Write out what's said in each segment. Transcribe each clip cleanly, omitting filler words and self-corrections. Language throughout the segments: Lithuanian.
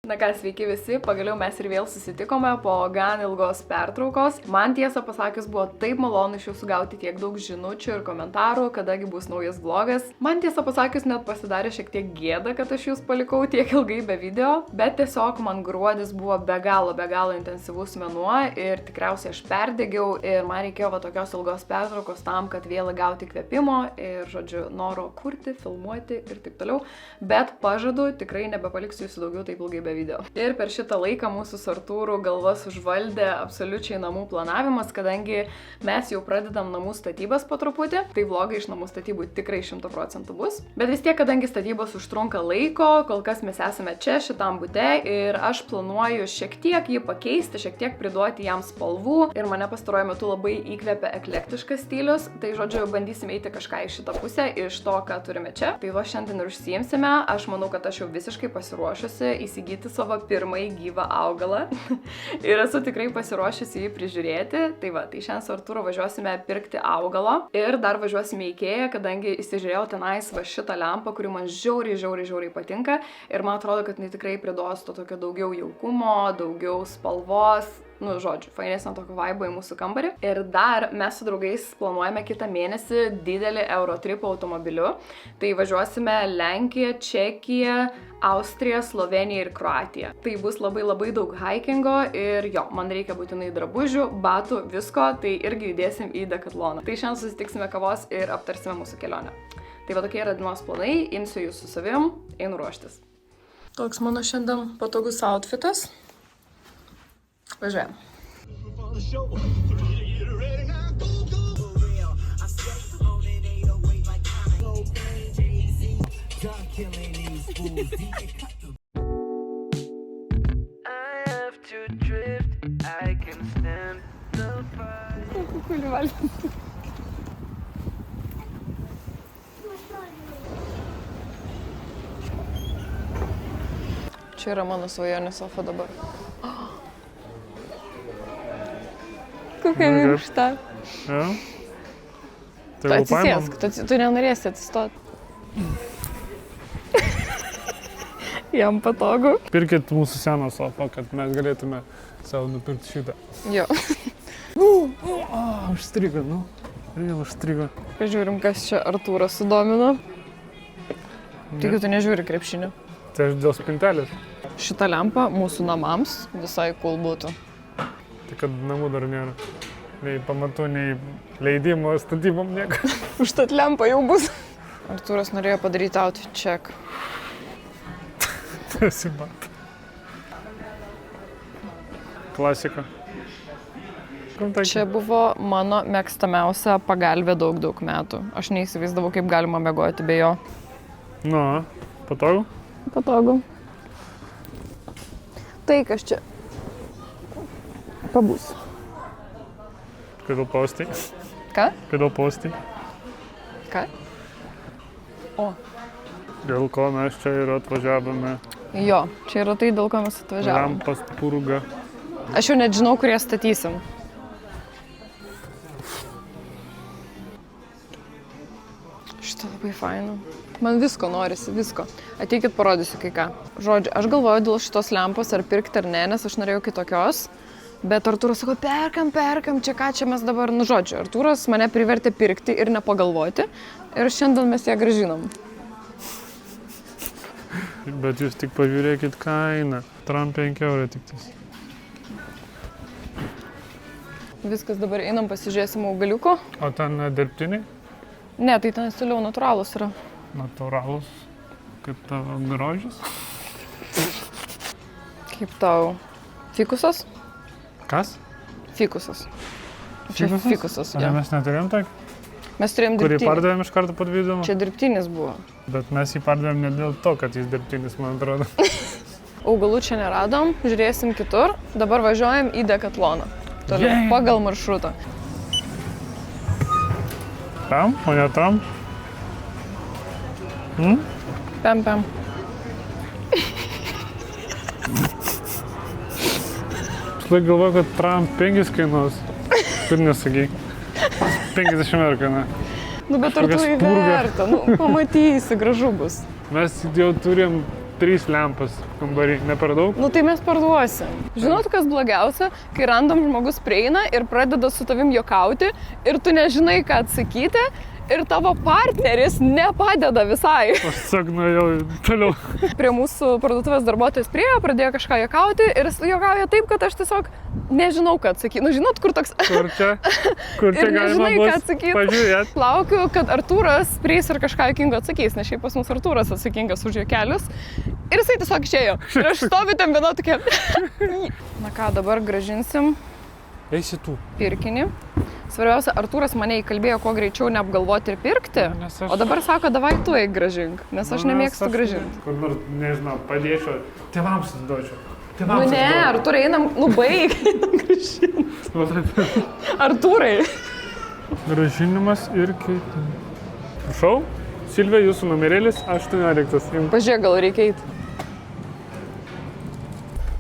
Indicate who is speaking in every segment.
Speaker 1: Na ką, sveiki visi, pagaliau mes ir vėl susitikome po gan ilgos pertraukos. Man tiesą pasakius buvo taip malonu iš jūsų gauti tiek daug žinučių ir komentarų, kadagi bus naujas vlogas. Man tiesą pasakius net pasidarė šiek tiek gėda, kad aš jūs palikau tiek ilgai be video, bet tiesiog man gruodis buvo be galo intensyvus mėnuo ir tikriausiai aš perdegiau ir man reikėjo va tokios ilgos pertraukos tam, kad vėl gauti įkvėpimo ir, žodžiu, noro kurti, filmuoti ir taip toliau, bet pažadu, tikrai nebepaliksiu jūsų daugiau taip ilgai be video. Ir per šitą laiką mūsų su Artūru galvas užvaldė absoliučiai namų planavimas, kadangi mes jau pradedam namų statybas po truputį, tai vlogai iš namų statybų tikrai 100% bus. Bet vis tiek, kadangi statybos užtrunka laiko, kol kas mes esame čia šitam bute ir aš planuoju šiek tiek jį pakeisti, šiek tiek priduoti jam spalvų ir mane pastaruoju metu labai įkvepia eklektiškas stilius, tai žodžiu bandysime eiti kažką į šitą pusę iš to, ką turime čia. Tai va šiandien ir užsiimsime, aš manau, kad aš jau visiškai pasiruošusi įsigyti savo pirmąjį gyvą augalą ir esu tikrai pasiruošusi jį prižiūrėti. Tai va, tai šiandien su Artūru važiuosime pirkti augalo ir dar važiuosime į Ikea, kadangi įsižiūrėjau tenais va šitą lempą, kuri man žiauriai patinka ir man atrodo, kad jinai tikrai priduos to tokio daugiau jaukumo, daugiau spalvos. Nu, žodžiu, fainesnio tokio vaibo į mūsų kambarį. Ir dar mes su draugais planuojame kitą mėnesį didelį Eurotripą automobiliu. Tai važiuosime Lenkiją, Čekiją, Austriją, Sloveniją ir Kroatiją. Tai bus labai daug hikingo ir jo, man reikia būtinai drabužių, batų, visko, tai irgi judėsim į Decathloną. Tai šiandien susitiksime kavos ir aptarsime mūsų kelionę. Tai va tokie yra dienos planai, imsiu jūs su savim, einu ruoštis. Toks mano šiandien patogus outfitas. Važiuojam. Čia yra mano svajonių sofa dabar. Kokia minkšta.
Speaker 2: Ja.
Speaker 1: Tu atsisėsk, tu nenorėsi atsistoti. Jam patogu.
Speaker 2: Pirkit mūsų seną sofą, kad mes galėtume savo nupirkti šitą.
Speaker 1: Jo.
Speaker 2: Užstrigo, nu. Vėl užstrigo.
Speaker 1: Pažiūrim, kas čia Artūras sudomino. Tik tu nežiūri krepšinio.
Speaker 2: Tai aš dėl spintelės.
Speaker 1: Šitą lempą mūsų namams visai cool būtų.
Speaker 2: Tai kad namų dar nėra. Nei pamatų, nei leidimo statybom nieko.
Speaker 1: Užtat lempa jau bus. Artūras norėjo padaryti outfit check.
Speaker 2: Pasimat. Klasika.
Speaker 1: Čia buvo mano mėgstamiausia pagalvė daug metų. Aš neįsivaizdavau, kaip galima miegoti be jo.
Speaker 2: Nu, patogu?
Speaker 1: Patogu. Tai kas čia pabūs.
Speaker 2: Kodėl paustai?
Speaker 1: Ką?
Speaker 2: Kodėl paustai?
Speaker 1: Ką? O.
Speaker 2: Dėl ko mes čia ir atvažiavome.
Speaker 1: Jo, čia yra tai, dėl ko mes atvažiavome.
Speaker 2: Lampas purga.
Speaker 1: Aš jau net žinau, kurie statysim. Šitą labai fainu. Man visko norisi, visko. Ateikit, parodysiu kai ką. Žodžiu, aš galvoju dėl šitos lempos ar pirkti ar ne, nes aš norėjau kitokios. Bet Artūras sako, perkam, čia ką čia mes dabar, nu žodžiu, Artūras mane privertė pirkti ir nepagalvoti ir šiandien mes ją grąžinam.
Speaker 2: Bet jūs tik pažiūrėkit kainą. Tram 5 eurų tik tais.
Speaker 1: Viskas, dabar einam pasižiūrėsim augaliuko.
Speaker 2: O ten dirbtiniai?
Speaker 1: Ne, tai ten toliau natūralūs yra.
Speaker 2: Natūralūs, kaip tavo grožis.
Speaker 1: Kaip tau? Fikusas?
Speaker 2: Kas?
Speaker 1: Fikusas. Čia fikusas,
Speaker 2: jo. Mes neturėjom tokį?
Speaker 1: Mes turėjom dirbtinį.
Speaker 2: Kurį pardavėm iš karto po 2 dienų?
Speaker 1: Čia dirbtinis buvo.
Speaker 2: Bet mes jį pardavėm ne dėl to, kad jis dirbtinis, man atrodo.
Speaker 1: Augalų čia neradom, žiūrėsim kitur. Dabar važiuojam į Decathloną. Toliau pagal maršrutą.
Speaker 2: Tam, o ne tam?
Speaker 1: Pem.
Speaker 2: Aš galvoju, kad tram 5 kainuos. Kur nesakai? 50 eurų kainuoja.
Speaker 1: Nu, bet ar tu įverta? Nu, pamatysi, gražu bus.
Speaker 2: Mes jau turim 3 lempas kambarį, ne per daug.
Speaker 1: Nu tai mes parduosim. Žinot, kas blogiausia, kai random žmogus prieina ir pradeda su tavim juokauti ir tu nežinai, ką atsakyti ir tavo partneris nepadeda visai.
Speaker 2: Aš tiesiog nuėjau toliau.
Speaker 1: Prie mūsų parduotuvės darbuotojas priėjo, pradėjo kažką juokauti ir jis juokauja taip, kad aš tiesiog nežinau, ką atsakyti. Nu žinot, kur toks...
Speaker 2: Kur čia
Speaker 1: ir
Speaker 2: galima
Speaker 1: nežinai, ką
Speaker 2: bus
Speaker 1: atsakyti.
Speaker 2: pažiūrėt.
Speaker 1: Laukiu, kad Artūras prieis ir kažką juokingo atsakys, nes šiaip pas mus Artūras atsakingas už juokelius. Ir jisai tiesiog išėjo. Ir aš stoviu ten viena tokia. Na ką, dabar grąžinsim
Speaker 2: Eisi tu.
Speaker 1: pirkinį. Svarbiausia, Artūras mane įkalbėjo, kuo greičiau neapgalvoti ir pirkti. O dabar sako, davai tu eik grąžink, nes aš nemėgstu grąžinti.
Speaker 2: Kur nors, nežinau, padėčiau. Tėvams atiduočiau.
Speaker 1: Nu ne, Artūrai, einam, nu baig, einam grąžinti. Artūrai.
Speaker 2: Grąžinimas ir keitimas. Prašau, Silvija, jūsų numerėlis 18.
Speaker 1: Pažiūrėk, gal reikia eiti.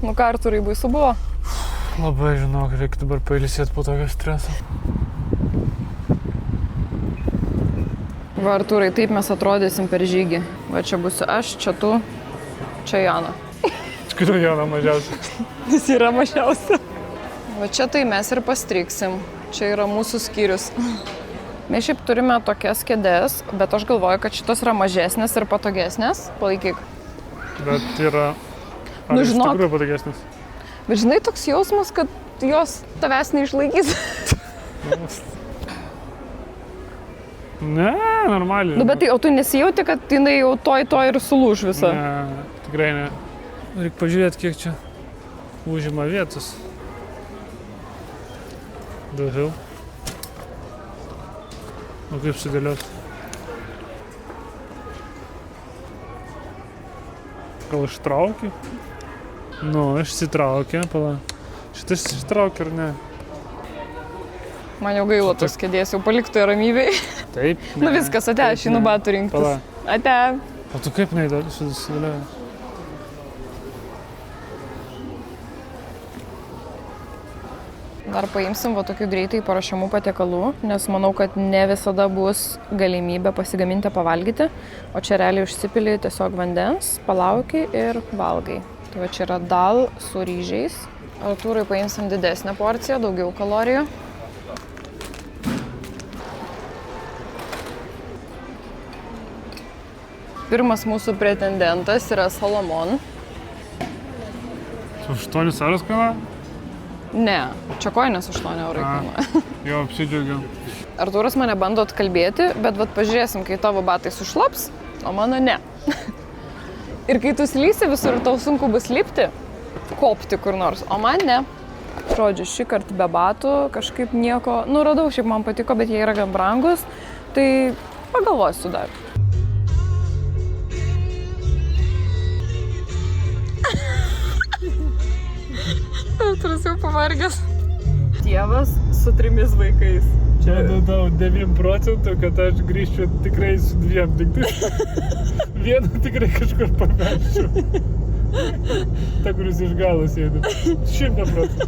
Speaker 1: Nu ką, Artūrai, baisu buvo?
Speaker 2: Labai žinau, kad reikia dabar pailsėti po tokio streso.
Speaker 1: Va, Artūrai, taip mes atrodysim per žygį. Va, čia būsiu aš, čia tu, čia Jana.
Speaker 2: Kodėl Jana mažiausia?
Speaker 1: Jis yra mažiausia. Va, čia tai mes ir pastriksim. Čia yra mūsų skyrius. Mes šiaip turime tokias kėdės, bet aš galvoju, kad šitos yra mažesnės ir patogesnės. Palaikyk.
Speaker 2: Bet yra...
Speaker 1: Nu,
Speaker 2: iš
Speaker 1: žinok.
Speaker 2: tikrųjų patogesnis?
Speaker 1: Bet žinai, toks jausmas, kad jos tavęs neišlaikys.
Speaker 2: Ne, normaliai.
Speaker 1: Nu, bet tai, o tu nesijauti, kad jinai jau toj ir sulūž visą?
Speaker 2: Ne, tikrai ne. Reikia pažiūrėti, kiek čia užima vietos. Daugiau. O kaip sudėlioti? Gal ištrauki? Nu, išsitraukė, pala. Šitas ištraukė ar ne?
Speaker 1: Man jau gaila tos kėdės, jau paliktų ramybėj.
Speaker 2: Taip.
Speaker 1: Nu viskas, ate, aš einu batų rinktis.
Speaker 2: Pala.
Speaker 1: Ate.
Speaker 2: O tu kaip sudėlioji?
Speaker 1: Dar paimsim va tokių greitai paruošiamų patiekalų, nes manau, kad ne visada bus galimybė pasigaminti pavalgyti. O čia realiai užsipili tiesiog vandens, palauki ir valgai. Tai va čia yra dal su ryžiais. Artūrai paimsim didesnę porciją, daugiau kalorijų. Pirmas mūsų pretendentas yra Salomon.
Speaker 2: 8 euros kainuoja?
Speaker 1: Ne, čia kojinės 8 eurai kainuoja.
Speaker 2: Jo, apsidžiaugiau.
Speaker 1: Artūras mane bando atkalbėti, bet vat pažiūrėsim, kai tavo batai sušlaps, o mano ne. Ir kai tu slysi visur, tau sunku bus lipti, kopti kur nors, o man ne. Žodžiu, šį kartą be batų kažkaip nieko, nu radau, šiaip man patiko, bet jie yra gan brangus, tai pagalvosiu dar. Artūras jau pavargęs. Tėvas su 3 vaikais.
Speaker 2: Čia dodau 9%, kad aš grįžčiau tikrai su 2, tik tai vieną tikrai kažkur pamelčiau. Ta, kuris iš galo sėdi. 100%.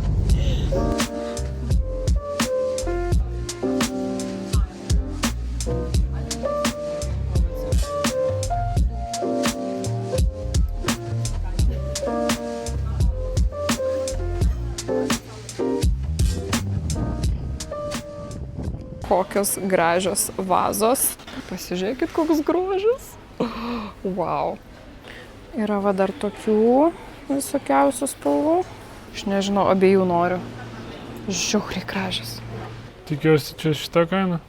Speaker 1: Kokios gražios vazos. Pasižiūrėkit, koks grožis. Wow. Yra va dar tokių visokiausių spalvų. Aš nežinau, abiejų noriu. Žiauriai gražios.
Speaker 2: Tikiuosi, čia šita kaina.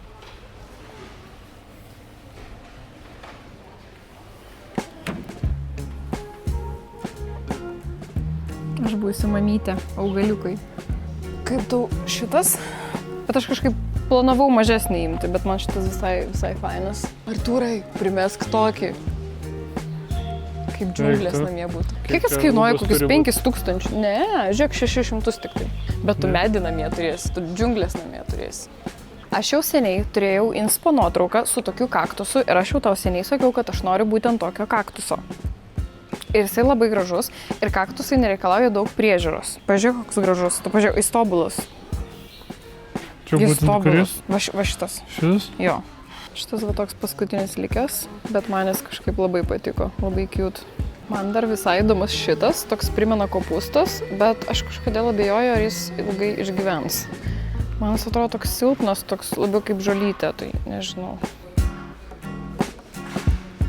Speaker 1: Aš būsiu mamytė, augaliukai. Kaip tau šitas? Bet aš kažkaip planavau mažesnį imti, bet man šitas visai fainas. Artūrai, primesk tokį. Kaip džiunglės namie būtų. Kiek jis kainuoja? Kokius 5000? Ne, žiūrėk, 600 tik tai. Bet tu medį namie turėsi, tu džiunglės namie turėsi. Aš jau seniai turėjau inspo nuotrauką su tokiu kaktusu ir aš jau tau seniai sakiau, kad aš noriu būtent tokio kaktuso. Ir jisai labai gražus ir kaktusai nereikalauja daug priežiūros. Pažiūrėk, koks gražus. Tu pažiūrėk, jis tobulas.
Speaker 2: Čia
Speaker 1: Jis
Speaker 2: būtent
Speaker 1: tobulas.
Speaker 2: kuris?
Speaker 1: Va šitas.
Speaker 2: Šis?
Speaker 1: Jo. Šitas va toks paskutinis likęs, bet man jis kažkaip labai patiko. Labai cute. Man dar visai įdomus šitas, toks primena kopūstus, bet aš kažkodėl abejoju, ar jis ilgai išgyvens. Man jis atrodo toks silpnas, toks labiau kaip žolytė, tai nežinau.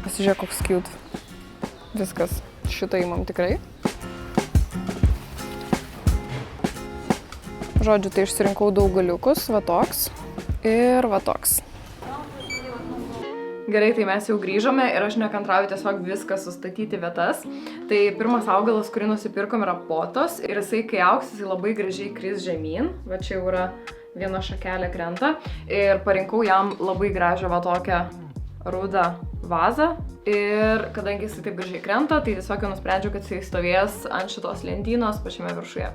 Speaker 1: Pasižiūrėk, koks cute. Viskas. Šitą įmam tikrai. Žodžiu, tai išsirinkau daug galiukus, va toks ir va toks. Gerai, tai mes jau grįžome ir aš nekantrauju tiesiog viską sustatyti vietas. Tai pirmas augalas, kurį nusipirkom, yra potos ir jisai, kai augs, jisai labai gražiai kris žemyn. Va čia jau yra viena šakelė krenta ir parinkau jam labai gražią va tokią rudą vazą. Ir kadangi jisai taip gražiai krenta, tai tiesiog jau nusprendžiau, kad jisai stovės ant šitos lentynos pačiame viršuje.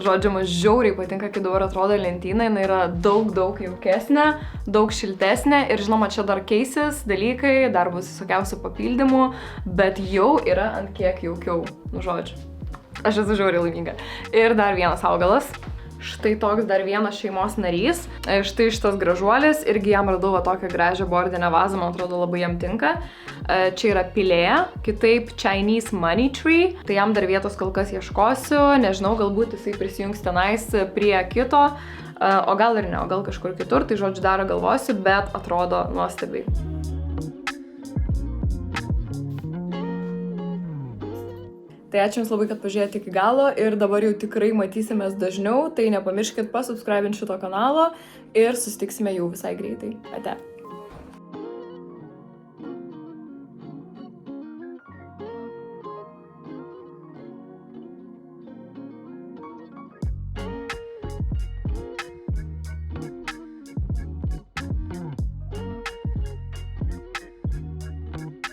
Speaker 1: Žodžiu, man žiauriai patinka, kai dabar atrodo lentyna, jinai yra daug jaukesnė, daug šiltesnė ir žinoma, čia dar keisis dalykai, dar bus visokiausių papildymų, bet jau yra ant kiek jaukiau, nu žodžiu. Aš esu žiauriai laiminga. Ir dar vienas augalas. Štai toks dar vienas šeimos narys. Štai šitas gražuolis, irgi jam radau va tokią gražią bordinę vazą, man atrodo labai jam tinka. Čia yra pilėja, kitaip Chinese money tree. Tai jam dar vietos kol kas ieškosiu, nežinau, galbūt jisai prisijungs tenais prie kito, o gal ir ne, o gal kažkur kitur, tai žodžiu dar galvosiu, bet atrodo nuostabiai. Tai ačiū Jums labai, kad pažiūrėjote iki galo ir dabar jau tikrai matysimės dažniau, tai nepamirškit pasubscribinti šito kanalo ir susitiksime jau visai greitai. Ate.